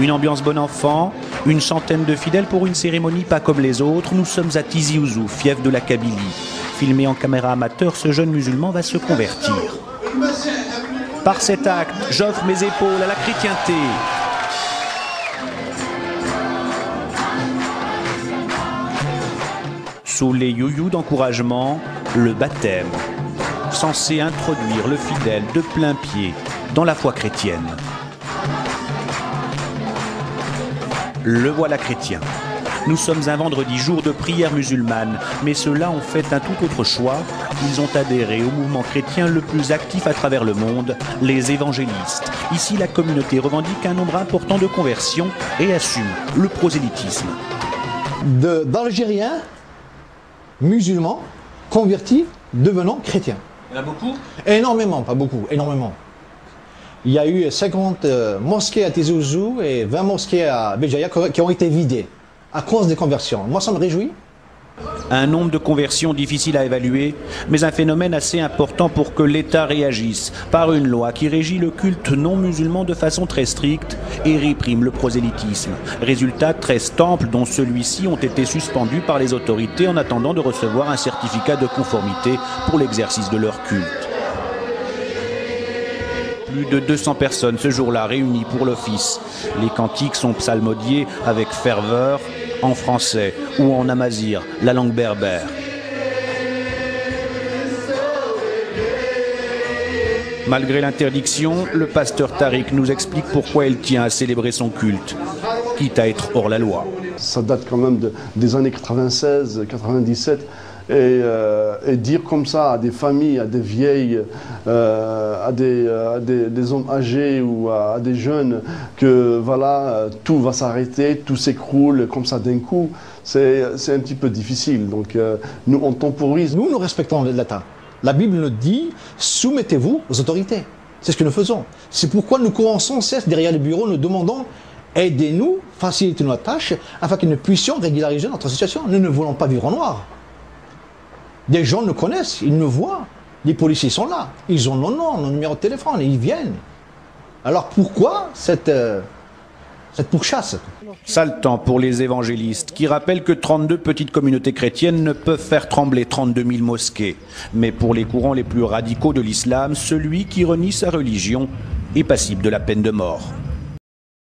Une ambiance bon enfant, une centaine de fidèles pour une cérémonie pas comme les autres. Nous sommes à Tizi Ouzou, fief de la Kabylie. Filmé en caméra amateur, ce jeune musulman va se convertir. Par cet acte, j'offre mes épaules à la chrétienté. Sous les you-you d'encouragement, le baptême, censé introduire le fidèle de plein pied dans la foi chrétienne. Le voilà chrétien. Nous sommes un vendredi, jour de prière musulmane, mais ceux-là ont fait un tout autre choix. Ils ont adhéré au mouvement chrétien le plus actif à travers le monde, les évangélistes. Ici, la communauté revendique un nombre important de conversions et assume le prosélytisme. D'Algériens musulmans convertis devenant chrétiens. Il y en a beaucoup ? Énormément, pas beaucoup, énormément. Il y a eu 50 mosquées à Tizi Ouzou et 20 mosquées à Béjaïa qui ont été vidées à cause des conversions. Moi, ça me réjouit. Un nombre de conversions difficile à évaluer, mais un phénomène assez important pour que l'État réagisse par une loi qui régit le culte non musulman de façon très stricte et réprime le prosélytisme. Résultat, 13 temples, dont celui-ci, ont été suspendus par les autorités en attendant de recevoir un certificat de conformité pour l'exercice de leur culte. Plus de 200 personnes ce jour-là réunies pour l'office. Les cantiques sont psalmodiés avec ferveur en français ou en amazigh, la langue berbère. Malgré l'interdiction, le pasteur Tariq nous explique pourquoi il tient à célébrer son culte, quitte à être hors la loi. Ça date quand même des années 96, 97. Et dire comme ça à des familles, à des vieilles, à des hommes âgés ou à des jeunes que voilà, tout va s'arrêter, tout s'écroule comme ça d'un coup, c'est un petit peu difficile. Donc nous, on temporise. Nous respectons l'État. La Bible nous dit, soumettez-vous aux autorités. C'est ce que nous faisons. C'est pourquoi nous courons sans cesse derrière les bureaux, nous demandons, aidez-nous, facilitez notre tâche, afin que nous puissions régulariser notre situation. Nous ne voulons pas vivre en noir. Des gens nous connaissent, ils nous voient. Les policiers sont là, ils ont nos noms, nos numéros de téléphone, et ils viennent. Alors pourquoi cette pourchasse? Sale temps pour les évangélistes, qui rappellent que 32 petites communautés chrétiennes ne peuvent faire trembler 32 000 mosquées. Mais pour les courants les plus radicaux de l'islam, celui qui renie sa religion est passible de la peine de mort.